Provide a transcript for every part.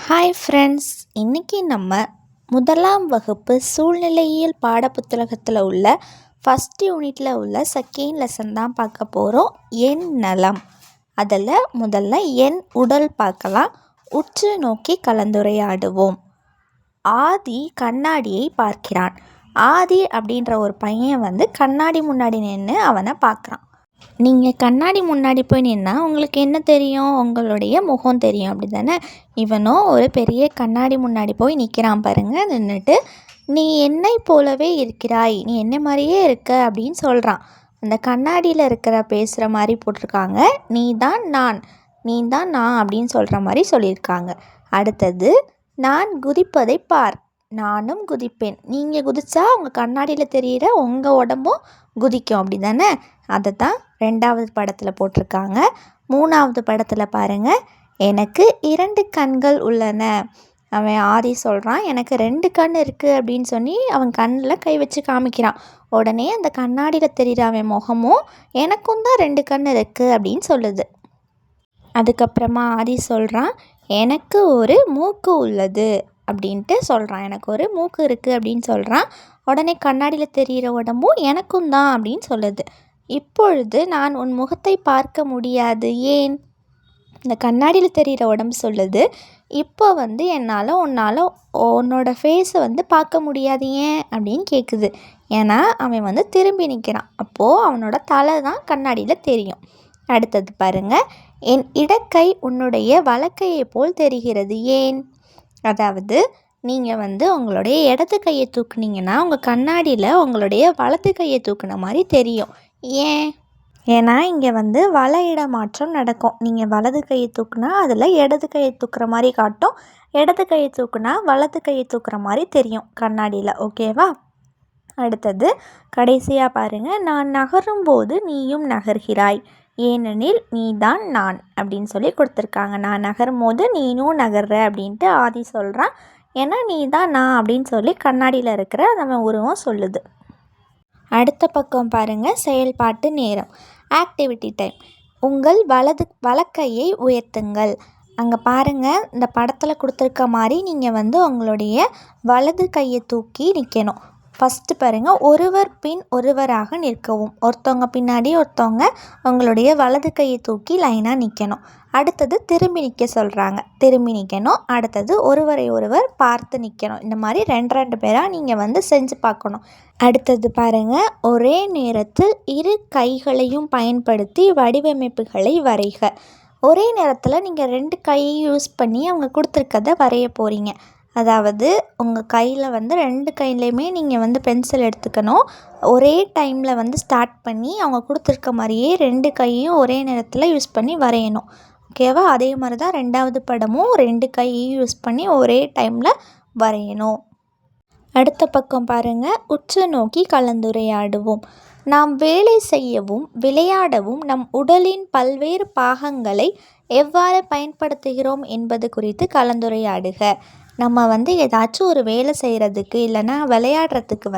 Hi friends, இன்றைக்கி நம்ம முதலாம் வகுப்பு சூழ்நிலையியல் பாடப்புத்தகத்தில் உள்ள ஃபஸ்ட் யூனிட்டில் உள்ள செகண்ட் லெசன் தான் பார்க்க போகிறோம். என் நலம். அதில் முதல்ல என் உடல் பார்க்கலாம். உற்று நோக்கி கலந்துரையாடுவோம். ஆதி கண்ணாடியை பார்க்கிறான். ஆதி அப்படின்ற ஒரு பையன் கண்ணாடி முன்னாடி நின்று அவனை பார்க்குறான். நீங்கள் கண்ணாடி முன்னாடி போய் நின்னால் உங்களுக்கு என்ன தெரியும்? உங்களுடைய முகம் தெரியும், அப்படி தானே? இவனும் ஒரு பெரிய கண்ணாடி முன்னாடி போய் நிற்கிறான் பாருங்கள். நின்றுட்டு நீ என்னை போலவே இருக்கிறாய், நீ என்ன மாதிரியே இருக்க அப்படின்னு சொல்கிறான். அந்த கண்ணாடியில் பேசுகிற மாதிரி போட்டிருக்காங்க. நீ தான் நான் அப்படின்னு சொல்கிற மாதிரி சொல்லியிருக்காங்க. அடுத்தது, நான் குதிப்பதை பார். நானும் குதிப்பேன். நீங்கள் குதித்தா உங்கள் கண்ணாடியில் தெரிகிற உங்கள் உடம்பும் குதிக்கும், அப்படி தானே? அதை தான் 2வது படத்தில் போட்டிருக்காங்க. 3வது படத்தில் பாருங்கள். எனக்கு 2 கண்கள் உள்ளன. அவன் ஆதி சொல்கிறான், எனக்கு 2 கண் இருக்குது அப்படின்னு சொல்லி அவன் கண்ணில் கை வச்சு காமிக்கிறான். உடனே அந்த கண்ணாடியில் தெரிகிற அவன் முகமும் எனக்கும் தான் 2 கண் இருக்குது அப்படின்னு சொல்லுது. அதுக்கப்புறமா ஆதி சொல்கிறான், எனக்கு ஒரு மூக்கு உள்ளது அப்படின்ட்டு சொல்கிறான். எனக்கு ஒரு மூக்கு இருக்குது அப்படின்னு சொல்கிறான். உடனே கண்ணாடியில் தெரிகிற உடம்பும் எனக்கும் தான் அப்படின்னு சொல்லுது. இப்பொழுது நான் உன் முகத்தை பார்க்க முடியாது. ஏன்? இந்த கண்ணாடியில் தெரிகிற உடம்பு சொல்லுது, இப்போ உன்னால் உன்னோட ஃபேஸை பார்க்க முடியாது. ஏன் அப்படின்னு கேட்குது. ஏன்னா அவன் திரும்பி நிற்கிறான். அப்போது அவனோட தலை தான் கண்ணாடியில் தெரியும். அடுத்தது பாருங்கள். என் இடக்கை உன்னுடைய வலக்கையை போல் தெரிகிறது. ஏன்? அதாவது நீங்கள் உங்களுடைய இடது கையை தூக்குனீங்கன்னா உங்கள் கண்ணாடியில் உங்களுடைய வலது கையை தூக்குன மாதிரி தெரியும். ஏன்? ஏன்னா இங்கே வல இடமாற்றம் நடக்கும். நீங்கள் வலது கையை தூக்குனா அதில் இடது கையை தூக்குற மாதிரி காட்டும். இடது கையை தூக்குனா வலது கையை தூக்குற மாதிரி தெரியும் கண்ணாடியில். ஓகேவா? அடுத்தது கடைசியாக பாருங்கள். நான் நகரும்போது நீயும் நகர்கிறாய், ஏனெனில் நீ தான் நான் அப்படின்னு சொல்லி கொடுத்துருக்காங்க. நான் நகரும் போது நீனும் நகர்ற அப்படின்ட்டு ஆதி சொல்கிறான். ஏன்னா நீ தான் நான் அப்படின்னு சொல்லி கண்ணாடியில் இருக்கிற நம்ம உருவம் சொல்லுது. அடுத்த பக்கம் பாருங்கள். செயல்பாட்டு நேரம், ஆக்டிவிட்டி டைம். உங்கள் வலக்கையை உயர்த்துங்கள். அங்கே பாருங்கள், இந்த படத்தில் கொடுத்துருக்க மாதிரி நீங்கள் உங்களுடைய வலது கையை தூக்கி நிற்கணும். ஃபஸ்ட்டு பாருங்கள், ஒருவர் பின் ஒருவராக நிற்கவும். ஒருத்தவங்க பின்னாடி ஒருத்தவங்க உங்களுடைய வலது கையை தூக்கி லைனாக நிற்கணும். அடுத்தது திரும்பி நிற்க சொல்கிறாங்க, திரும்பி நிற்கணும். அடுத்தது ஒருவரை ஒருவர் பார்த்து நிற்கணும். இந்த மாதிரி 2 பேராக நீங்கள் செஞ்சு பார்க்கணும். அடுத்தது பாருங்கள், ஒரே நேரத்தில் 2 கைகளையும் பயன்படுத்தி வடிவமைப்புகளை வரைக. ஒரே நேரத்தில் நீங்கள் 2 கையை யூஸ் பண்ணி அவங்க கொடுத்துருக்கதை வரைய போகிறீங்க. அதாவது உங்கள் கையில் 2 கையிலையுமே நீங்கள் பென்சில் எடுத்துக்கணும். ஒரே டைமில் ஸ்டார்ட் பண்ணி அவங்க கொடுத்துருக்க மாதிரியே 2 கையையும் ஒரே நேரத்தில் யூஸ் பண்ணி வரையணும். ஓகேவா? அதே மாதிரி தான் 2வது படமும் 2 கையையும் யூஸ் பண்ணி ஒரே டைமில் வரையணும். அடுத்த பக்கம் பாருங்கள். உற்று நோக்கி கலந்துரையாடுவோம். நாம் வேலை செய்யவும் விளையாடவும் நம் உடலின் பல்வேறு பாகங்களை எவ்வாறு பயன்படுத்துகிறோம் என்பது குறித்து கலந்துரையாடுக. நம்ம ஏதாச்சும் ஒரு வேலை செய்கிறதுக்கு இல்லைன்னா விளையாடுறதுக்கு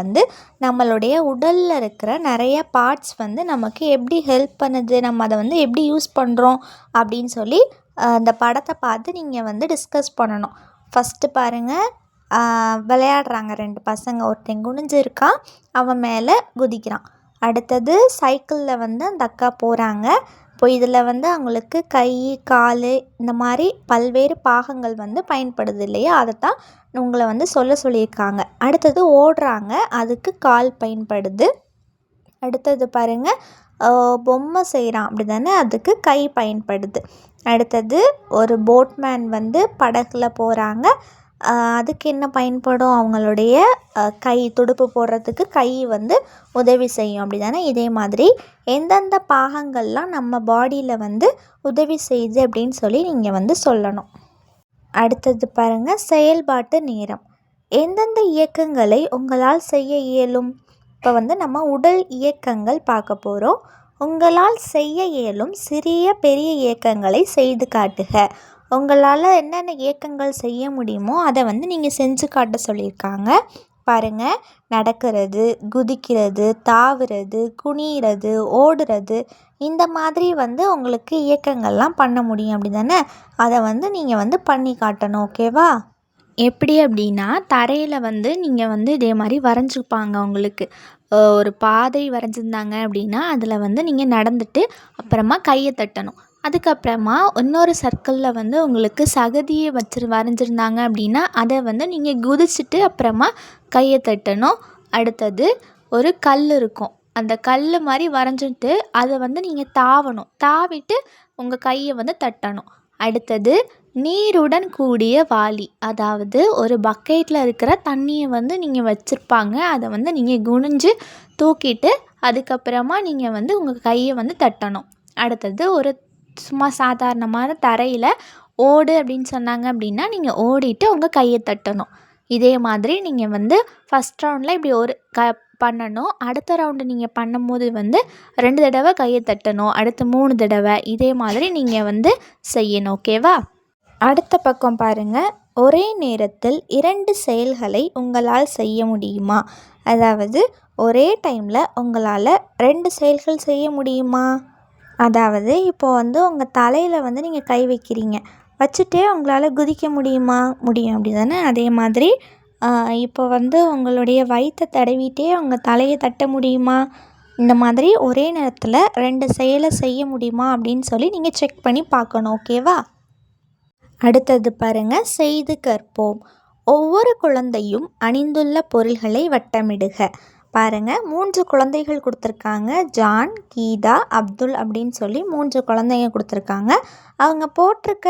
நம்மளுடைய உடலில் இருக்கிற நிறைய பார்ட்ஸ் நமக்கு எப்படி ஹெல்ப் பண்ணுது, நம்ம அதை எப்படி யூஸ் பண்ணுறோம் அப்படின்னு சொல்லி அந்த படத்தை பார்த்து நீங்கள் டிஸ்கஸ் பண்ணணும். ஃபஸ்ட்டு பாருங்கள், விளையாடுறாங்க 2 பசங்க. ஒருத்தன் குனிஞ்சிருக்கான், அவன் மேலே குதிக்கிறான். அடுத்தது சைக்கிளில் அந்த அக்கா போகிறாங்க. இப்போ இதில் அவங்களுக்கு கை, கால் இந்த மாதிரி பல்வேறு பாகங்கள் பயன்படுது இல்லையா? அதை தான் உங்களை சொல்லியிருக்காங்க. அடுத்தது ஓடுறாங்க, அதுக்கு கால் பயன்படுது. அடுத்தது பாருங்கள், பொம்மை செய்கிறான் அப்படி தானே, அதுக்கு கை பயன்படுது. அடுத்தது ஒரு போட்மேன் படகுல போகிறாங்க, அதுக்கு என்ன பயன்படும்? அவங்களுடைய கை, துடுப்பு போடுறதுக்கு கை உதவி செய்யும், அப்படி தானே? இதே மாதிரி எந்தெந்த பாகங்கள்லாம் நம்ம பாடியில் உதவி செய்யுது அப்படின்னு சொல்லி நீங்கள் சொல்லணும். அடுத்தது பாருங்கள், செயல்பாட்டு நேரம். எந்தெந்த இயக்கங்களை உங்களால் செய்ய இயலும்? இப்போ நம்ம உடல் இயக்கங்கள் பார்க்க போகிறோம். உங்களால் செய்ய இயலும் சிறிய பெரிய இயக்கங்களை செய்து காட்டுக. உங்களால் என்னென்ன இயக்கங்கள் செய்ய முடியுமோ அதை நீங்கள் செஞ்சு காட்ட சொல்லியிருக்காங்க. பாருங்கள், நடக்கிறது, குதிக்கிறது, தாவுறது, குனிகிறது, ஓடுறது, இந்த மாதிரி வந்து உங்களுக்கு இயக்கங்கள்லாம் பண்ண முடியும் அப்படி தானே? அதை வந்து நீங்கள் வந்து பண்ணி காட்டணும். ஓகேவா? எப்படி அப்படின்னா, தரையில் வந்து நீங்கள் வந்து இதே மாதிரி வரைஞ்சிப்பாங்க உங்களுக்கு. ஒரு பாதை வரைஞ்சிருந்தாங்க அப்படின்னா, அதில் வந்து நீங்கள் நடந்துட்டு அப்புறமா கையை தட்டணும். அதுக்கப்புறமா இன்னொரு சர்க்கிளில் வந்து உங்களுக்கு சகதியை வரைஞ்சிருந்தாங்க அப்படின்னா, அதை வந்து நீங்கள் குதிச்சுட்டு அப்புறமா கையை தட்டணும். அடுத்தது ஒரு கல் இருக்கும். அந்த கல் மாதிரி வரைஞ்சிட்டு அதை வந்து நீங்கள் தாவணும். தாவிட்டு உங்கள் கையை வந்து தட்டணும். அடுத்தது நீருடன் கூடிய வாளி, அதாவது ஒரு பக்கெட்டில் இருக்கிற தண்ணியை வந்து நீங்கள் வச்சுருப்பாங்க. அதை வந்து நீங்கள் குனிஞ்சு தூக்கிட்டு அதுக்கப்புறமா நீங்கள் வந்து உங்கள் கையை வந்து தட்டணும். அடுத்தது ஒரு சும்மா சாதாரணமான தரையில் ஓடு அப்படின்னு சொன்னாங்க அப்படின்னா, நீங்கள் ஓடிட்டு உங்கள் கையை தட்டணும். இதே மாதிரி நீங்கள் வந்து ஃபஸ்ட் ரவுண்டில் இப்படி ஒரு பண்ணணும். அடுத்த ரவுண்டு நீங்கள் பண்ணும்போது வந்து 2 தடவை கையை தட்டணும். அடுத்து 3 தடவை, இதே மாதிரி நீங்கள் வந்து செய்யணும். ஓகேவா? அடுத்த பக்கம் பாருங்கள். ஒரே நேரத்தில் 2 செயல்களை உங்களால் செய்ய முடியுமா? அதாவது ஒரே டைமில் உங்களால் 2 செயல்கள் செய்ய முடியுமா? அதாவது இப்போது வந்து உங்கள் தலையில் வந்து நீங்கள் கை வைக்கிறீங்க, வச்சுட்டே உங்களால் குதிக்க முடியுமா? முடியும் அப்படி தானே? அதே மாதிரி இப்போ வந்து உங்களுடைய வயிற்றை தடவிட்டே உங்கள் தலையை தட்ட முடியுமா? இந்த மாதிரி ஒரே நேரத்தில் 2 செயலை செய்ய முடியுமா அப்படின்னு சொல்லி நீங்கள் செக் பண்ணி பார்க்கணும். ஓகேவா? அடுத்தது பாருங்கள், செய்து கற்போம். ஒவ்வொரு குழந்தையும் அணிந்துள்ள பொருள்களை வட்டமிடுக. பாருங்கள், 3 குழந்தைகள் கொடுத்துருக்காங்க. ஜான், கீதா, அப்துல் அப்படின்னு சொல்லி 3 குழந்தைங்க கொடுத்துருக்காங்க. அவங்க போட்டிருக்க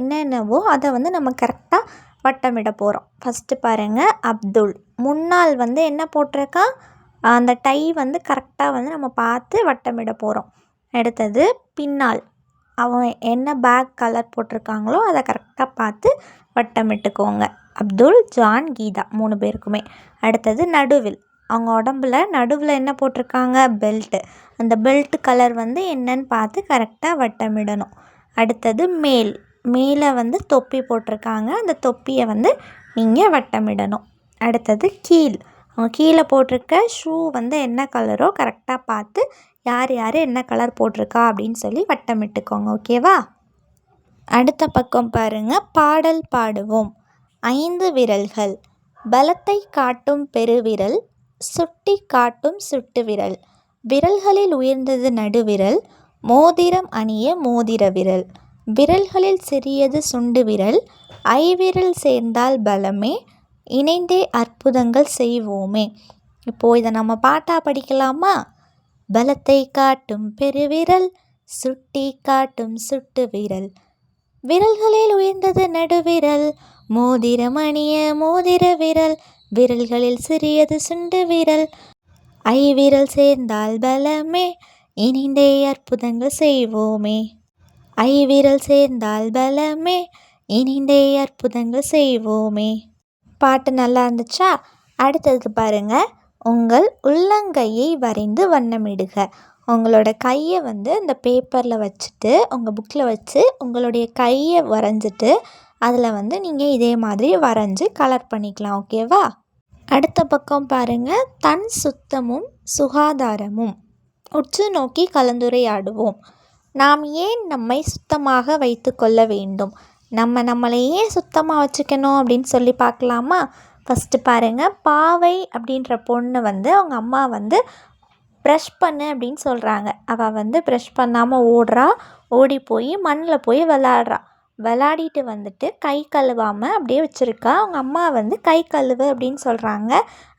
என்னென்னவோ அதை வந்து நம்ம கரெக்டாக வட்டமிட போகிறோம். ஃபஸ்ட்டு பாருங்கள், அப்துல் முன்னால் வந்து என்ன போட்டிருக்கான், அந்த டை வந்து கரெக்டாக வந்து நம்ம பார்த்து வட்டமிட போகிறோம். அடுத்தது பின்னால் அவன் என்ன பேக் கலர் போட்டிருக்காங்களோ அதை கரெக்டாக பார்த்து வட்டமிட்டுக்கோங்க. அப்துல், ஜான், கீதா 3 பேருக்குமே. அடுத்தது நடுவில், அவங்க உடம்புல நடுவில் என்ன போட்டிருக்காங்க, பெல்ட்டு. அந்த பெல்ட் கலர் வந்து என்னன்னு பார்த்து கரெக்டாக வட்டமிடணும். அடுத்தது மேலே வந்து தொப்பி போட்டிருக்காங்க. அந்த தொப்பியை வந்து நீங்கள் வட்டமிடணும். அடுத்தது அவங்க கீழே போட்டிருக்க ஷூ வந்து என்ன கலரோ கரெக்டாக பார்த்து யார் என்ன கலர் போட்டிருக்கா அப்படின்னு சொல்லி வட்டமிட்டுக்கோங்க. ஓகேவா? அடுத்த பக்கம் பாருங்கள், பாடல் பாடுவோம். 5 விரல்கள், பலத்தை காட்டும் பெருவிரல், சுட்டி காட்டும் சுட்டு விரல், விரல்களில் உயர்ந்தது நடுவிரல், மோதிரம் அணிய மோதிர விரல், விரல்களில் சிறியது சுண்டு விரல், ஐவிரல் சேர்ந்தால் பலமே, இணைந்தே அற்புதங்கள் செய்வோமே. இப்போது இதை நம்ம பாட்டாக படிக்கலாமா? பலத்தை காட்டும் பெருவிரல், சுட்டி காட்டும் சுட்டு விரல், விரல்களில் உயர்ந்தது நடுவிரல், மோதிரம் அணிய மோதிர விரல், விரல்களில் சிறியது சுண்டு விரல், ஐவிரல் சேர்ந்தால் பலமே, இணைந்தே அற்புதங்கள் செய்வோமே. ஐவிரல் சேர்ந்தால் பலமே, இணைந்தே அற்புதங்கள் செய்வோமே. பாட்டு நல்லா இருந்துச்சா? அடுத்தது பாருங்கள், உங்கள் உள்ளங்கையை வரைந்து வண்ணமிடுக. உங்களோட கையை வந்து இந்த பேப்பரில் வச்சுட்டு உங்கள் புக்கில் வச்சு உங்களுடைய கையை வரைஞ்சிட்டு அதில் வந்து நீங்கள் இதே மாதிரி வரைஞ்சி கலர் பண்ணிக்கலாம். ஓகேவா? அடுத்த பக்கம் பாருங்கள், தன் சுத்தமும் சுகாதாரமும். உற்று நோக்கி கலந்துரையாடுவோம். நாம் ஏன் நம்மை சுத்தமாக வைத்து கொள்ள வேண்டும்? நம்மளை ஏன் சுத்தமாக வச்சுக்கணும் அப்படின்னு சொல்லி பார்க்கலாமா? ஃபஸ்ட்டு பாருங்கள், பாவை அப்படின்ற பொண்ணு வந்து அவங்க அம்மா வந்து ப்ரஷ் பண்ணு அப்படின்னு சொல்கிறாங்க. அவள் வந்து ப்ரஷ் பண்ணாமல் ஓடி போய் மண்ணில் போய் விளாடிட்டு வந்துட்டு கை கழுவாமல் அப்படியே வச்சுருக்கா. அவங்க அம்மா வந்து கை கழுவு அப்படின்னு சொல்கிறாங்க.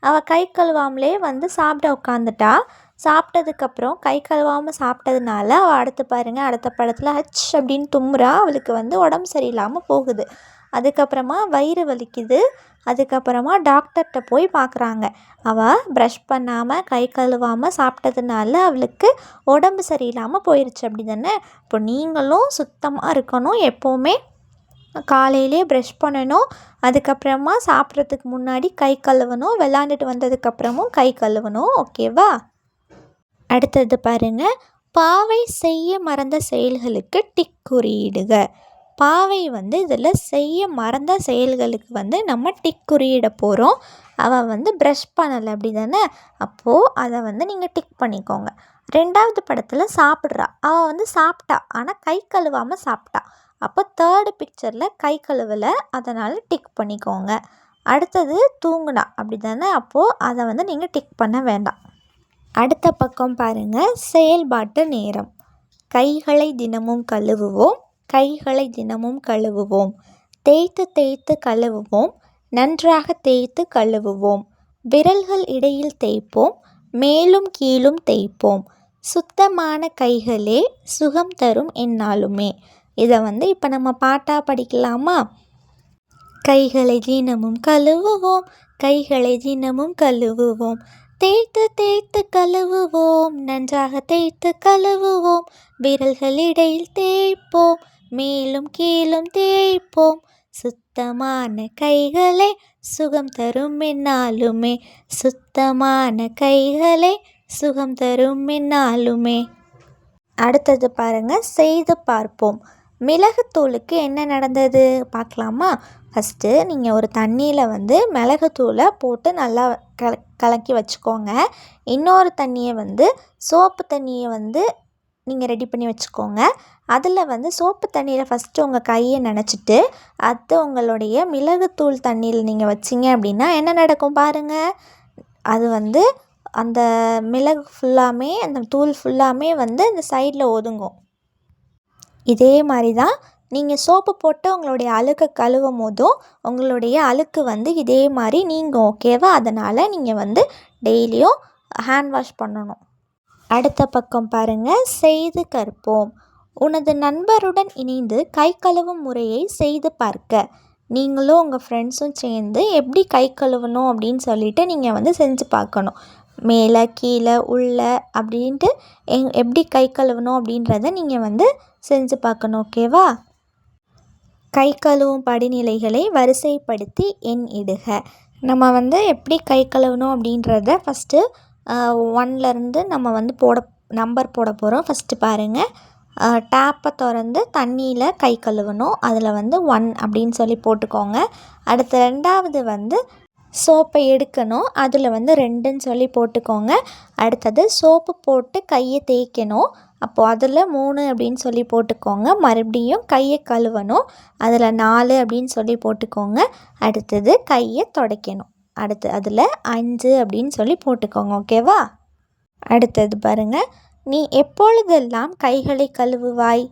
அவள் கை கழுவாமலே வந்து சாப்பிட உட்காந்துட்டா. சாப்பிட்டதுக்கப்புறம் கை கழுவாமல் சாப்பிட்டதுனால அவள் அடுத்த படத்தில் அப்படின்னு தும்முறா. அவளுக்கு வந்து உடம்பு சரியில்லாமல் போகுது. அதுக்கப்புறமா வயிறு வலிக்குது. அதுக்கப்புறமா டாக்டர்கிட்ட போய் பார்க்குறாங்க. அவள் ப்ரஷ் பண்ணாமல் கை கழுவாமல் சாப்பிட்டதுனால அவளுக்கு உடம்பு சரியில்லாமல் போயிடுச்சு. அப்படி தானே? இப்போ நீங்களும் சுத்தமாக இருக்கணும். எப்போவுமே காலையிலே ப்ரஷ் பண்ணணும். அதுக்கப்புறமா சாப்பிட்றதுக்கு முன்னாடி கை கழுவணும். விளாண்டுட்டு வந்ததுக்கப்புறமும் கை கழுவணும். ஓகேவா? அடுத்தது பாருங்கள், பாவை செய்ய மறந்த செயல்களுக்கு டிக் குறியிடுக. பாவை வந்து இதில் செய்ய மறந்த செயல்களுக்கு வந்து நம்ம டிக் குறியிட போகிறோம். அவள் வந்து ப்ரஷ் பண்ணலை அப்படி தானே, அப்போது அதை வந்து நீங்கள் டிக் பண்ணிக்கோங்க. 2வது படத்தில் சாப்பிட்றா, அவள் வந்து சாப்பிட்டா, ஆனால் கை கழுவாமல் சாப்பிட்டா. அப்போ 3rd பிக்சரில் கை கழுவலை, அதனால் டிக் பண்ணிக்கோங்க. அடுத்தது தூங்குனா அப்படி தானே, அப்போது அதை வந்து நீங்கள் டிக் பண்ண வேண்டாம். அடுத்த பக்கம் பாருங்கள், செயல்பாட்டு நேரம். கைகளை தினமும் கழுவுவோம், கைகளை தினமும் கழுவுவோம், தேய்த்து தேய்த்து கழுவுவோம், நன்றாக தேய்த்து கழுவுவோம், விரல்கள் இடையில் தேய்ப்போம், மேலும் கீழும் தேய்ப்போம், சுத்தமான கைகளே சுகம் தரும் எந்நாளுமே. இதை வந்து இப்போ நம்ம பாட்டாக படிக்கலாமா? கைகளை தினமும் கழுவுவோம், கைகளை தினமும் கழுவுவோம், தேய்த்து தேய்த்து கழுவுவோம், நன்றாக தேய்த்து கழுவுவோம், விரல்கள் இடையில் தேய்ப்போம், மேலும் கீழும் தேய்ப்போம், சுத்தமான கைகளே சுகம் தரும் எந்நாளுமே, சுத்தமான கைகளே சுகம் தரும் எந்நாளுமே. அடுத்தது பாருங்கள், செய்து பார்ப்போம். மிளகுத்தூளுக்கு என்ன நடந்தது பார்க்கலாமா? ஃபஸ்ட்டு நீங்கள் ஒரு தண்ணியில் வந்து மிளகுத்தூளை போட்டு நல்லா கலக்கி வச்சுக்கோங்க. இன்னொரு தண்ணியை வந்து சோப்பு தண்ணியை வந்து நீங்கள் ரெடி பண்ணி வச்சுக்கோங்க. அதில் வந்து சோப்பு தண்ணியில் ஃபஸ்ட்டு உங்கள் கையை நனைச்சிட்டு அது உங்களுடைய மிளகுத்தூள் தண்ணியில் நீங்கள் வச்சிங்க அப்படின்னா என்ன நடக்கும் பாருங்கள். அது வந்து அந்த மிளகு ஃபுல்லாமே, அந்த தூள் ஃபுல்லாமே வந்து அந்த சைடில் ஒதுங்கும். இதே மாதிரி தான் நீங்கள் சோப்பு போட்டு உங்களுடைய அழுக்கை கழுவும் போதும் உங்களுடைய அழுக்கு வந்து இதே மாதிரி நீங்கும். ஓகேவா? அதனால் நீங்கள் வந்து டெய்லியும் ஹேண்ட் வாஷ் பண்ணணும். அடுத்த பக்கம் பாருங்கள், செய்து கற்போம். உனது நண்பருடன் இணைந்து கை கழுவும் முறையை செய்து பார்க்க. நீங்களும் உங்கள் ஃப்ரெண்ட்ஸும் சேர்ந்து எப்படி கை கழுவணும் அப்படின்னு சொல்லிட்டு நீங்கள் வந்து செஞ்சு பார்க்கணும். மேலே கீழே உள்ளே அப்படின்ட்டு எப்படி கை கழுவணும் அப்படின்றத நீங்கள் வந்து செஞ்சு பார்க்கணும். ஓகேவா? கை கழுவும் படிநிலைகளை வரிசைப்படுத்தி எண் இடுக. நம்ம வந்து எப்படி கை கழுவணும் அப்படின்றத ஃபஸ்ட்டு 1லேருந்து நம்ம வந்து நம்பர் போட போகிறோம். ஃபஸ்ட்டு பாருங்கள், டேப்பை திறந்து தண்ணியில் கை கழுவணும். அதில் வந்து 1 அப்படின்னு சொல்லி போட்டுக்கோங்க. அடுத்து 2வது வந்து சோப்பை எடுக்கணும். அதில் வந்து 2ன்னு சொல்லி போட்டுக்கோங்க. அடுத்தது சோப்பு போட்டு கையை தேய்க்கணும். அப்போது அதில் 3 அப்படின்னு சொல்லி போட்டுக்கோங்க. மறுபடியும் கையை கழுவணும். அதில் 4 அப்படின்னு சொல்லி போட்டுக்கோங்க. அடுத்தது கையை துடைக்கணும். அடுத்து அதில் 5 அப்படின்னு சொல்லி போட்டுக்கோங்க. ஓகேவா? அடுத்தது பாருங்கள், நீ எப்பொழுதெல்லாம் கைகளை கழுவுவாய்?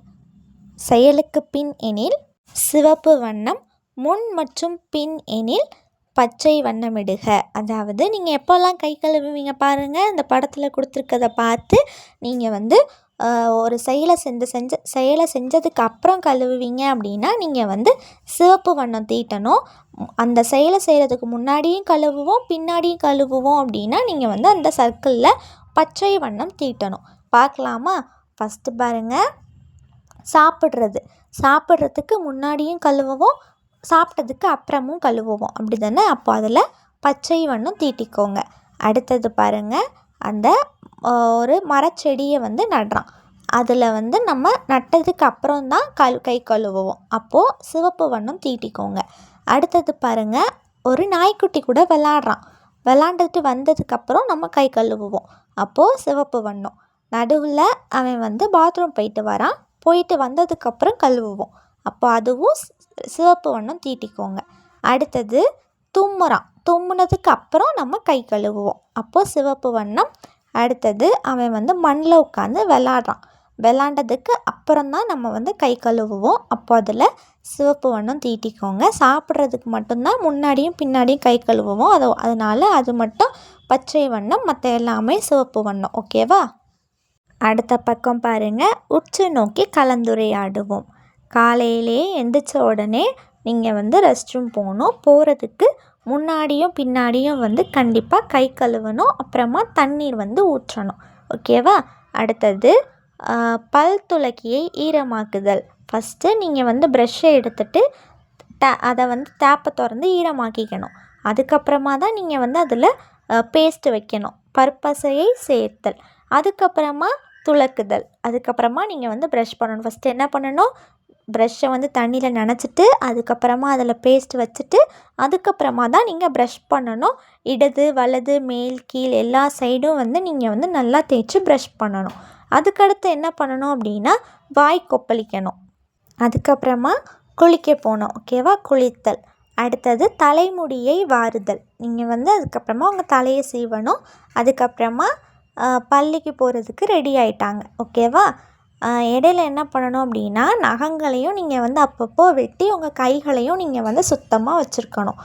செயலுக்கு பின் எனில் சிவப்பு வண்ணம், முன் மற்றும் பின் எனில் பச்சை வண்ணமிடுக. அதாவது நீங்கள் எப்போல்லாம் கை கழுவுவீங்க பாருங்கள். இந்த படத்தில் கொடுத்துருக்கதை பார்த்து நீங்கள் வந்து ஒரு செயலை செஞ்சதுக்கு அப்புறம் கழுவுவீங்க அப்படின்னா நீங்கள் வந்து சிவப்பு வண்ணம் தீட்டணும். அந்த செயலை செய்கிறதுக்கு முன்னாடியும் கழுவுவோம் பின்னாடியும் கழுவுவோம் அப்படின்னா நீங்கள் வந்து அந்த சர்க்கிளில் பச்சை வண்ணம் தீட்டணும். பார்க்கலாமா? ஃபஸ்ட்டு பாருங்கள், சாப்பிட்றதுக்கு முன்னாடியும் கழுவுவோம், சாப்பிட்டதுக்கு அப்புறமும் கழுவுவோம் அப்படி தானே. அப்போ அதில் பச்சை வண்ணம் தீட்டிக்கோங்க. அடுத்தது பாருங்கள், அந்த ஒரு மரச்செடியை வந்து நடுறான். அதில் வந்து நம்ம நட்டதுக்கு அப்புறம் தான் கை கழுவுவோம். அப்போது சிவப்பு வண்ணம் தீட்டிக்கோங்க. அடுத்தது பாருங்கள், ஒரு நாய்க்குட்டி கூட விளாண்டுட்டு வந்ததுக்கப்புறம் நம்ம கை கழுவுவோம். அப்போது சிவப்பு வண்ணம். நடுவில் அவன் வந்து பாத்ரூம் போயிட்டு வந்ததுக்கப்புறம் கழுவுவோம். அப்போ அதுவும் சிவப்பு வண்ணம் தீட்டிக்கோங்க. அடுத்தது தும்முனதுக்கு அப்புறம் நம்ம கை கழுவுவோம். அப்போது சிவப்பு வண்ணம். அடுத்தது அவன் வந்து மண்ணில் உட்காந்து விளாண்டதுக்கு அப்புறம் தான் நம்ம வந்து கை கழுவுவோம். அப்போ அதில் சிவப்பு வண்ணம் தீட்டிக்கோங்க. சாப்பிட்றதுக்கு மட்டும்தான் முன்னாடியும் பின்னாடியும் கை கழுவுவோம். அதனால் அது மட்டும் பச்சை வண்ணம், மற்ற எல்லாமே சிவப்பு வண்ணம். ஓகேவா? அடுத்த பக்கம் பாருங்கள், உற்று நோக்கி கலந்துரையாடுவோம். காலையிலே எந்திரிச்ச உடனே நீங்கள் வந்து ரெஸ்ட் ரூம் போகிறதுக்கு முன்னாடியும் பின்னாடியும் வந்து கண்டிப்பாக கை கழுவணும். அப்புறமா தண்ணீர் வந்து ஊற்றணும். ஓகேவா? அடுத்தது பல் துலக்கியை ஈரமாக்குதல். ஃபஸ்ட்டு நீங்கள் வந்து ப்ரஷ்ஷை எடுத்துகிட்டு அதை வந்து டேப்பை திறந்து ஈரமாக்கிக்கணும். அதுக்கப்புறமா தான் நீங்கள் வந்து அதில் பேஸ்ட்டு வைக்கணும். பற்பசையை சேர்த்தல், அதுக்கப்புறமா துலக்குதல், அதுக்கப்புறமா நீங்கள் வந்து ப்ரஷ் பண்ணணும். ஃபஸ்ட்டு என்ன பண்ணணும்? ப்ரஷ்ஷை வந்து தண்ணியில் நனைச்சிட்டு அதுக்கப்புறமா அதில் பேஸ்ட் வச்சுட்டு அதுக்கப்புறமா தான் நீங்கள் ப்ரஷ் பண்ணணும். இடது வலது மேல் கீழ் எல்லா சைடும் வந்து நீங்கள் வந்து நல்லா தேய்ச்சி ப்ரஷ் பண்ணணும். அதுக்கடுத்து என்ன பண்ணணும் அப்படின்னா வாய் கொப்பளிக்கணும். அதுக்கப்புறமா குளிக்க போகணும். ஓகேவா? குளித்தல். அடுத்தது தலைமுடியை வாருதல். நீங்கள் வந்து அதுக்கப்புறமா உங்கள் தலையை சீவணும். அதுக்கப்புறமா பள்ளிக்கு போகிறதுக்கு ரெடி ஆகிட்டாங்க. ஓகேவா? இடையில என்ன பண்ணணும் அப்படின்னா நகங்களையும் நீங்கள் வந்து அப்பப்போ வெட்டி உங்கள் கைகளையும் நீங்கள் வந்து சுத்தமாக வச்சுருக்கணும்.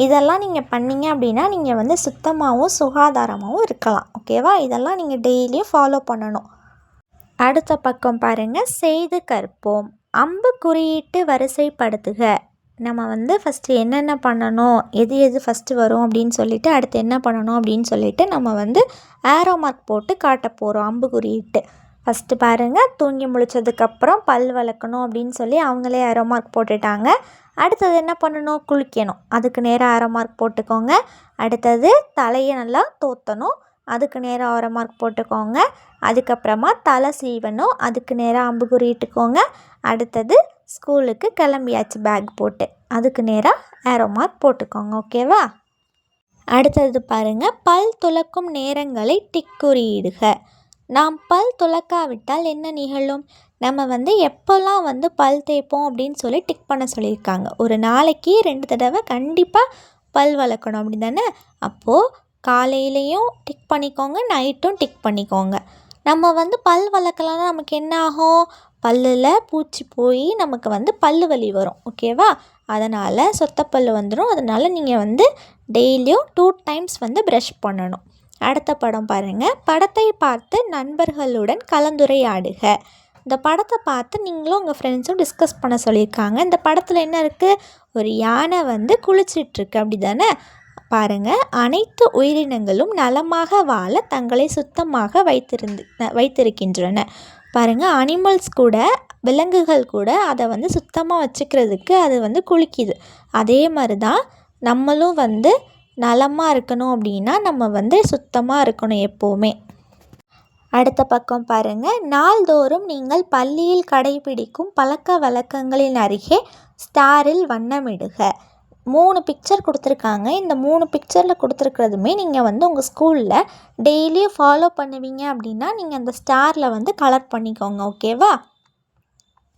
இதெல்லாம் நீங்கள் பண்ணிங்க அப்படின்னா நீங்கள் வந்து சுத்தமாகவும் சுகாதாரமாகவும் இருக்கலாம். ஓகேவா? இதெல்லாம் நீங்கள் டெய்லியும் ஃபாலோ பண்ணணும். அடுத்த பக்கம் பாருங்கள், செய்து கற்போம். அம்பு குறியீட்டு வரிசைப்படுத்துக. நம்ம வந்து ஃபஸ்ட்டு என்னென்ன பண்ணணும், எது எது ஃபஸ்ட்டு வரும் அப்படின்னு சொல்லிவிட்டு அடுத்து என்ன பண்ணணும் அப்படின்னு சொல்லிவிட்டு நம்ம வந்து ஏரோ மார்க் போட்டு காட்ட போகிறோம். அம்பு குறியீட்டு ஃபஸ்ட்டு பாருங்கள், தூங்கி முழிச்சதுக்கப்புறம் பல் விளக்கணும் அப்படின்னு சொல்லி அவங்களே ஏரோ மார்க் போட்டுட்டாங்க. அடுத்தது என்ன பண்ணணும், குளிக்கணும். அதுக்கு நேராக ஏரோ மார்க் போட்டுக்கோங்க. அடுத்தது தலையை நல்லா தோற்றணும். அதுக்கு நேராக ஏரோ மார்க் போட்டுக்கோங்க. அதுக்கப்புறமா தலை சீவணும். அதுக்கு நேராக அம்பு குறியிட்டுக்கோங்க. அடுத்தது ஸ்கூலுக்கு கிளம்பியாச்சு பேக் போட்டு. அதுக்கு நேராக ஏரோ மார்க் போட்டுக்கோங்க. ஓகேவா? அடுத்தது பாருங்கள், பல் துலக்கும் நேரங்களை டிக் குறியிடுக. நாம் பல் துலக்காவிட்டால் என்ன நிகழும்? நம்ம வந்து எப்போல்லாம் வந்து பல் தேய்ப்போம் அப்படின்னு சொல்லி டிக் பண்ண சொல்லியிருக்காங்க. ஒரு நாளைக்கு 2 தடவை கண்டிப்பாக பல் வளர்க்கணும் அப்படி தானே? அப்போது காலையிலையும் டிக் பண்ணிக்கோங்க, நைட்டும் டிக் பண்ணிக்கோங்க. நம்ம வந்து பல் வளர்க்கலான்னா நமக்கு என்ன ஆகும்? பல்லில் பூச்சி போய் நமக்கு வந்து பல்லு வலி வரும். ஓகேவா? அதனால் சொத்தப்பல் வந்துடும். அதனால் நீங்கள் வந்து டெய்லியும் 2 டைம்ஸ் வந்து ப்ரஷ் பண்ணணும். அடுத்த படம் பாருங்கள், படத்தை பார்த்து நண்பர்களுடன் கலந்துரையாடுக. இந்த படத்தை பார்த்து நீங்களும் உங்கள் ஃப்ரெண்ட்ஸும் டிஸ்கஸ் பண்ண சொல்லியிருக்காங்க. இந்த படத்தில் என்ன இருக்குது? ஒரு யானை வந்து குளிச்சிட்ருக்கு அப்படி தானே? பாருங்கள், அனைத்து உயிரினங்களும் நலமாக வாழ தங்களை சுத்தமாக வைத்திருக்கின்றன. பாருங்கள், அனிமல்ஸ் கூட விலங்குகள் கூட அதை வந்து சுத்தமாக வச்சுக்கிறதுக்கு அது வந்து குளிக்குது. அதே மாதிரி தான் நம்மளும் வந்து நலமாக இருக்கணும் அப்படின்னா நம்ம வந்து சுத்தமாக இருக்கணும் எப்போவுமே. அடுத்த பக்கம் பாருங்கள், நாள்தோறும் நீங்கள் பள்ளியில் கடைபிடிக்கும் பழக்க வழக்கங்களின் அருகே ஸ்டாரில் வண்ணமிடுக. 3 பிக்சர் கொடுத்துருக்காங்க. இந்த 3 பிக்சரில் கொடுத்துருக்கிறதுமே நீங்கள் வந்து உங்கள் ஸ்கூலில் டெய்லியும் ஃபாலோ பண்ணுவீங்க அப்படின்னா நீங்கள் அந்த ஸ்டாரில் வந்து கலர் பண்ணிக்கோங்க. ஓகேவா?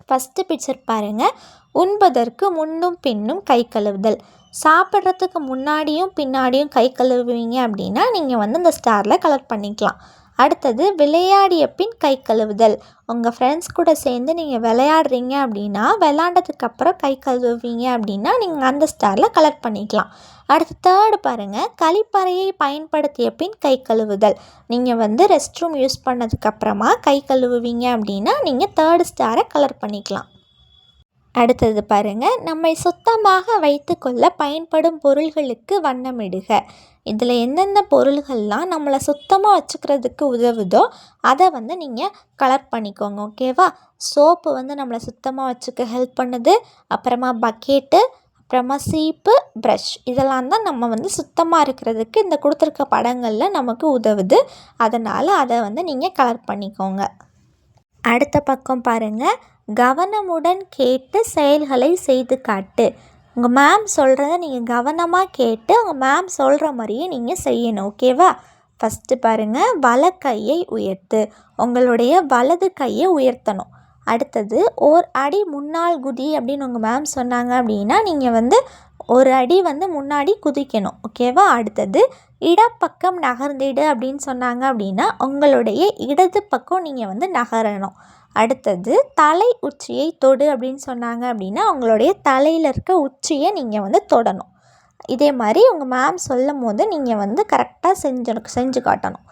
ஃபஸ்ட்டு பிக்சர் பாருங்கள், உண்பதற்கு முன்னும் பின்னும் கை கழுவுதல். சாப்பிட்றதுக்கு முன்னாடியும் பின்னாடியும் கை கழுவுவீங்க அப்படின்னா நீங்கள் வந்து இந்த ஸ்டாரில் கலர் பண்ணிக்கலாம். அடுத்தது விளையாடிய பின் கை கழுவுதல். உங்கள் ஃப்ரெண்ட்ஸ் கூட சேர்ந்து நீங்கள் விளையாடுறீங்க அப்படின்னா விளையாண்டதுக்கப்புறம் கை கழுவுவீங்க அப்படின்னா நீங்கள் அந்த ஸ்டாரில் கலர் பண்ணிக்கலாம். அடுத்து தேர்டு பாருங்கள், கழிப்பறையை பயன்படுத்திய பின் கை கழுவுதல். நீங்கள் வந்து ரெஸ்ட் ரூம் யூஸ் பண்ணதுக்கப்புறமா கை கழுவுவீங்க அப்படின்னா நீங்கள் தேர்டு ஸ்டாரை கலர் பண்ணிக்கலாம். அடுத்தது பாருங்கள், நம்மை சுத்தமாக வைத்துக்கொள்ள பயன்படும் பொருள்களுக்கு வண்ணமிடுக. இதில் எந்தெந்த பொருள்கள்லாம் நம்மளை சுத்தமாக வச்சுக்கிறதுக்கு உதவுதோ அதை வந்து நீங்கள் கலர் பண்ணிக்கோங்க. ஓகேவா? சோப்பு வந்து நம்மளை சுத்தமாக வச்சுக்க ஹெல்ப் பண்ணுது. அப்புறமா பக்கெட்டு, அப்புறமா சீப்பு, ப்ரஷ், இதெல்லாம் தான் நம்ம வந்து சுத்தமாக இருக்கிறதுக்கு இந்த கொடுத்துருக்க படங்களில் நமக்கு உதவுது. அதனால் அதை வந்து நீங்கள் கலர் பண்ணிக்கோங்க. அடுத்த பக்கம் பாருங்கள், கவனமுடன் கேட்டு செயல்களை செய்து காட்டு. உங்கள் மேம் சொல்கிறத நீங்கள் கவனமாக கேட்டு உங்கள் மேம் சொல்கிற மாதிரியே நீங்கள் செய்யணும். ஓகேவா? ஃபஸ்ட்டு பாருங்கள், வலக்கையை உயர்த்து. உங்களுடைய வலது கையை உயர்த்தணும். அடுத்தது ஓர் அடி முன்னால் குதி அப்படின்னு உங்கள் மேம் சொன்னாங்க அப்படின்னா நீங்கள் வந்து ஒரு அடி வந்து முன்னாடி குதிக்கணும். ஓகேவா? அடுத்தது இடப்பக்கம் நகர்ந்திடு அப்படின்னு சொன்னாங்க அப்படின்னா உங்களுடைய இடது பக்கம் நீங்கள் வந்து நகரணும். அடுத்தது தலை உச்சியை தொடு அப்படின்னு சொன்னாங்க அப்படின்னா உங்களுடைய தலையில் இருக்க உச்சியை நீங்கள் வந்து தொடணும். இதே மாதிரி உங்கள் மேம் சொல்லும் போது நீங்கள் வந்து கரெக்டாக செஞ்சு காட்டணும்.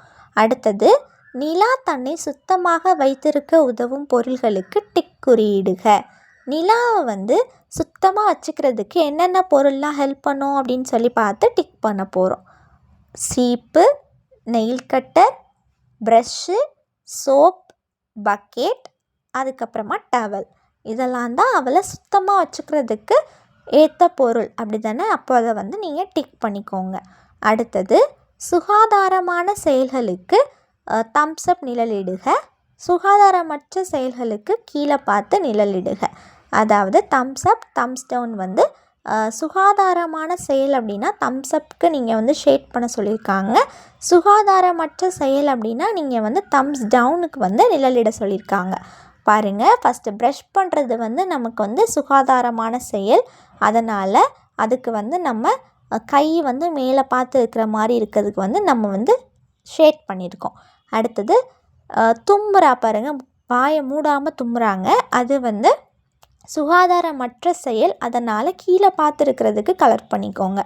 அடுத்தது நிலா தன்னை சுத்தமாக வைத்திருக்க உதவும் பொருள்களுக்கு டிக் குறியிடுக. நிலாவை வந்து சுத்தமாக வச்சுக்கிறதுக்கு என்னென்ன பொருள்லாம் ஹெல்ப் பண்ணும் அப்படின்னு சொல்லி பார்த்து டிக் பண்ண போகிறோம். சீப்பு, nail cutter, brush, soap, bucket, அதுக்கப்புறமா டவல், இதெல்லாம் தான் அவளை சுத்தமாக வச்சுக்கிறதுக்கு ஏற்ற பொருள் அப்படி தானே? அப்போ அதை வந்து நீங்கள் டிக் பண்ணிக்கோங்க. அடுத்தது சுகாதாரமான செயல்களுக்கு தம்ஸ்அப் நிழலிடுக. சுகாதாரமற்ற செயல்களுக்கு கீழே பார்த்து நிழலிடுக. அதாவது தம்ஸ் அப் தம்ஸ் டவுன் வந்து சுகாதாரமான செயல் அப்படின்னா தம்ஸ் அப்க்கு நீங்கள் வந்து ஷேட் பண்ண சொல்லியிருக்காங்க. சுகாதாரமற்ற செயல் அப்படின்னா நீங்கள் வந்து தம்ஸ் டவுனுக்கு வந்து நிழலிட சொல்லியிருக்காங்க. பாருங்கள், ஃபஸ்ட்டு ப்ரஷ் பண்ணுறது வந்து நமக்கு வந்து சுகாதாரமான செயல். அதனால் அதுக்கு வந்து நம்ம கை வந்து மேலே பார்த்து இருக்கிற மாதிரி இருக்கிறதுக்கு வந்து நம்ம வந்து ஷேட் பண்ணியிருக்கோம். அடுத்தது தும்முறா பாருங்கள், வாயை மூடாமல் தும்முறாங்க, அது வந்து சுகாதாரமற்ற செயல். அதனால் கீழே பார்த்துருக்கிறதுக்கு கலர் பண்ணிக்கோங்க.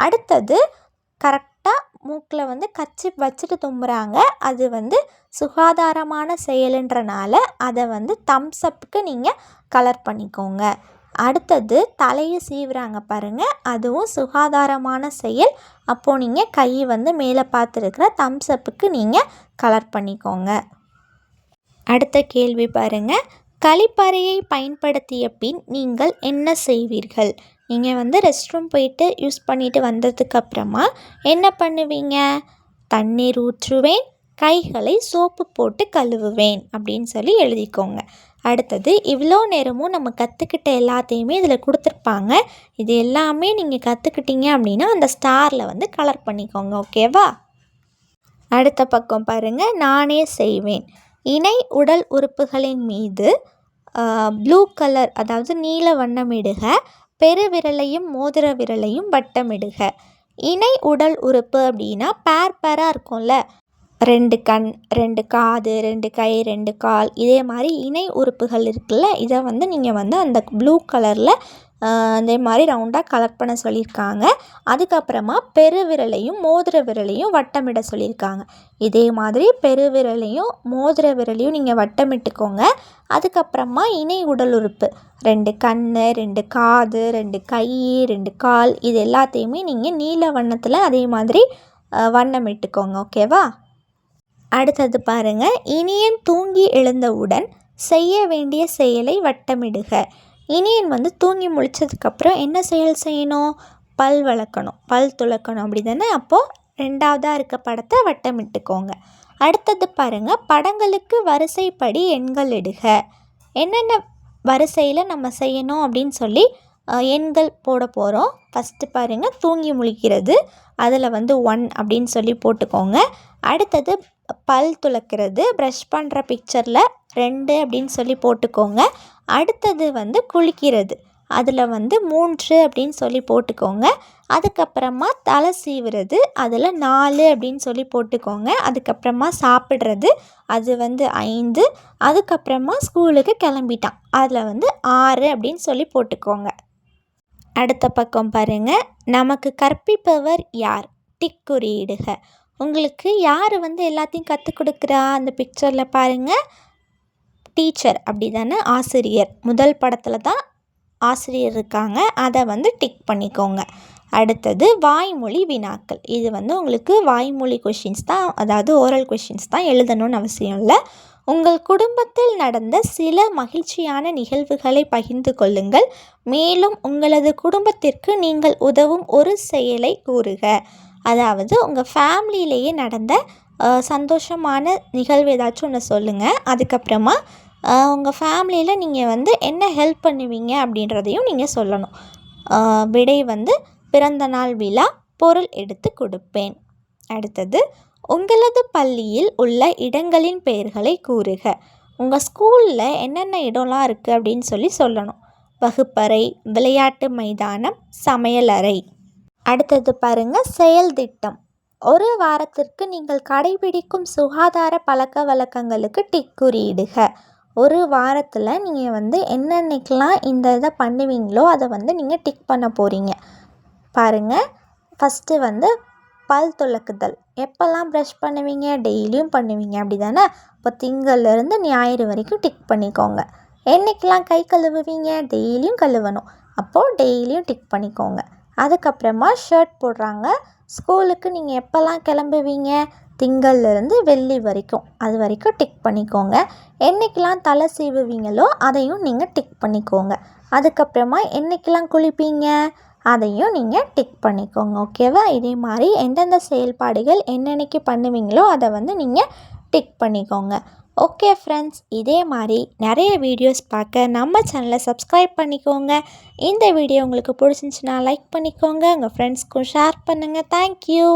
அடுத்தது கரெக்டாக மூக்கில் வந்து கர்ச்சீப் வச்சுட்டு தும்புறாங்க, அது வந்து சுகாதாரமான செயலுன்றனால அதை வந்து தம்ஸ் அப்புக்கு நீங்கள் கலர் பண்ணிக்கோங்க. அடுத்தது தலையை சீவுறாங்க பாருங்கள், அதுவும் சுகாதாரமான செயல். அப்போது நீங்கள் கை வந்து மேலே பார்த்துருக்கிற தம்ஸ் அப்புக்கு நீங்கள் கலர் பண்ணிக்கோங்க. அடுத்த கேள்வி பாருங்கள், கழிப்பறையை பயன்படுத்திய பின் நீங்கள் என்ன செய்வீர்கள்? நீங்கள் வந்து ரெஸ்ட் ரூம் போயிட்டு யூஸ் பண்ணிவிட்டு வந்ததுக்கப்புறமா என்ன பண்ணுவீங்க? தண்ணீர் ஊற்றுவேன், கைகளை சோப்பு போட்டு கழுவுவேன் அப்படின்னு சொல்லி எழுதிக்கோங்க. அடுத்தது இவ்வளோ நேரமும் நம்ம கற்றுக்கிட்ட எல்லாத்தையுமே இதில் கொடுத்துருப்பாங்க. இது எல்லாமே நீங்கள் கற்றுக்கிட்டீங்க அப்படின்னா அந்த ஸ்டாரில் வந்து கலர் பண்ணிக்கோங்க. ஓகேவா? அடுத்த பக்கம் பாருங்கள், நானே செய்வேன். இணை உடல் உறுப்புகளின் மீது ப்ளூ கலர் அதாவது நீல வண்ணமிடுக, பெருவிரலையும் மோதிர விரலையும் வட்டமிடுக. இணை உடல் உறுப்பு அப்படின்னா பேராக இருக்கும்ல, 2 கண், 2 காது, 2 கை, 2 கால், இதே மாதிரி இணை உறுப்புகள் இருக்குல்ல, இதை வந்து நீங்கள் வந்து அந்த ப்ளூ கலரில் அதே மாதிரி ரவுண்டாக கலர் பண்ண சொல்லியிருக்காங்க. அதுக்கப்புறமா பெருவிரலையும் மோதிர விரலையும் வட்டமிட சொல்லியிருக்காங்க. இதே மாதிரி பெருவிரலையும் மோதிர விரலையும் நீங்கள் வட்டமிட்டுக்கோங்க. அதுக்கப்புறமா இணை உடல் உறுப்பு 2 கண், 2 காது, 2 கை, 2 கால், இது எல்லாத்தையுமே நீங்கள் நீல வண்ணத்தில் அதே மாதிரி வண்ணமிட்டுக்கோங்க. ஓகேவா? அடுத்தது பாருங்கள், இனியன் தூங்கி எழுந்தவுடன் செய்ய வேண்டிய செயலை வட்டமிடுக. இனியன் வந்து தூங்கி முழிச்சதுக்கப்புறம் என்ன செயல் செய்யணும்? பல் விளக்கணும், பல் துலக்கணும், அப்படி தானே? அப்போது 2வதாக இருக்க படத்தை வட்டமிட்டுக்கோங்க. அடுத்தது பாருங்கள், படங்களுக்கு வரிசைப்படி எண்கள் இடுக. என்னென்ன வரிசையில் நம்ம செய்யணும் அப்படின்னு சொல்லி எண்கள் போட போகிறோம். ஃபஸ்ட்டு பாருங்கள், தூங்கி முழிக்கிறது, அதில் வந்து 1 அப்படின்னு சொல்லி போட்டுக்கோங்க. அடுத்தது பல் துலக்கிறது, ப்ரஷ் பண்ணுற பிக்சரில் 2 அப்படின்னு சொல்லி போட்டுக்கோங்க. அடுத்தது வந்து குளிக்கிறது, அதில் வந்து 3 அப்படின்னு சொல்லி போட்டுக்கோங்க. அதுக்கப்புறமா தலை சீவுறது, அதில் 4 அப்படின்னு சொல்லி போட்டுக்கோங்க. அதுக்கப்புறமா சாப்பிட்றது, அது வந்து 5. அதுக்கப்புறமா ஸ்கூலுக்கு கிளம்பிட்டான், அதில் வந்து 6 அப்படின்னு சொல்லி போட்டுக்கோங்க. அடுத்த பக்கம் பாருங்கள், நமக்கு கற்பிப்பவர் யார்? டிக் குறியிடுக. உங்களுக்கு யார் வந்து எல்லாத்தையும் கற்றுக் கொடுக்குறா? அந்த பிக்சரில் பாருங்கள், டீச்சர், அப்படி தானே? ஆசிரியர். முதல் படத்தில் தான் ஆசிரியர் இருக்காங்க, அதை வந்து டிக் பண்ணிக்கோங்க. அடுத்தது வாய்மொழி வினாக்கள். இது வந்து உங்களுக்கு வாய்மொழி கொஷின்ஸ் தான், அதாவது ஓரல் கொஷின்ஸ் தான், எழுதணும்னு அவசியம் இல்லை. உங்கள் குடும்பத்தில் நடந்த சில மகிழ்ச்சியான நிகழ்வுகளை பகிர்ந்து கொள்ளுங்கள். மேலும் உங்களது குடும்பத்திற்கு நீங்கள் உதவும் ஒரு செயலை கூறுக. அதாவது உங்கள் ஃபேமிலியிலேயே நடந்த சந்தோஷமான நிகழ்வு ஏதாச்சும் ஒன்று சொல்லுங்கள். அதுக்கப்புறமா உங்கள் ஃபேமிலியில் நீங்கள் வந்து என்ன ஹெல்ப் பண்ணுவீங்க அப்படின்றதையும் நீங்கள் சொல்லணும். விடை வந்து பிறந்தநாள் விழா, பொருள் எடுத்து கொடுப்பேன். அடுத்தது உங்களது பள்ளியில் உள்ள இடங்களின் பெயர்களை கூறுக. உங்கள் ஸ்கூலில் என்னென்ன இடம்லாம் இருக்குது அப்படின்னு சொல்லி சொல்லணும். வகுப்பறை, விளையாட்டு மைதானம், சமையலறை. அடுத்தது பாருங்கள், செயல் திட்டம். ஒரு வாரத்திற்கு நீங்கள் கடைபிடிக்கும் சுகாதார பழக்க வழக்கங்களுக்கு டிக் குறியிடுக. ஒரு வாரத்தில் நீங்கள் வந்து என்னென்னைக்கெலாம் இந்த இதை பண்ணுவீங்களோ அதை வந்து நீங்கள் டிக் பண்ண போகிறீங்க. பாருங்கள், ஃபஸ்ட்டு வந்து பல் துலக்குதல். எப்போல்லாம் ப்ரஷ் பண்ணுவீங்க? டெய்லியும் பண்ணுவீங்க, அப்படி தானே? இப்போ திங்கள்லேருந்து ஞாயிறு வரைக்கும் டிக் பண்ணிக்கோங்க. என்றைக்கெலாம் கை கழுவுவீங்க? டெய்லியும் கழுவணும், அப்போது டெய்லியும் டிக் பண்ணிக்கோங்க. அதுக்கப்புறமா ஷர்ட் போடுறாங்க, ஸ்கூலுக்கு நீங்கள் எப்போல்லாம் கிளம்புவீங்க? திங்கள்லேருந்து வெள்ளி வரைக்கும், அது வரைக்கும் டிக் பண்ணிக்கோங்க. என்றைக்கெலாம் தலை சீவுவீங்களோ அதையும் நீங்கள் டிக் பண்ணிக்கோங்க. அதுக்கப்புறமா என்றைக்கெலாம் குளிப்பீங்க? அதையும் நீங்கள் டிக் பண்ணிக்கோங்க. ஓகேவா? இதே மாதிரி எந்தெந்த செயல்பாடுகள் என்னென்னைக்கு பண்ணுவீங்களோ அதை வந்து நீங்கள் டிக் பண்ணிக்கோங்க. ஓகே ஃப்ரெண்ட்ஸ், இதே மாதிரி நிறைய வீடியோஸ் பார்க்க நம்ம சேனலை சப்ஸ்கிரைப் பண்ணிக்கோங்க. இந்த வீடியோ உங்களுக்கு பிடிச்சிருந்துச்சுன்னா லைக் பண்ணிக்கோங்க. உங்கள் ஃப்ரெண்ட்ஸ்க்கும் ஷேர் பண்ணுங்கள். தேங்க்யூ.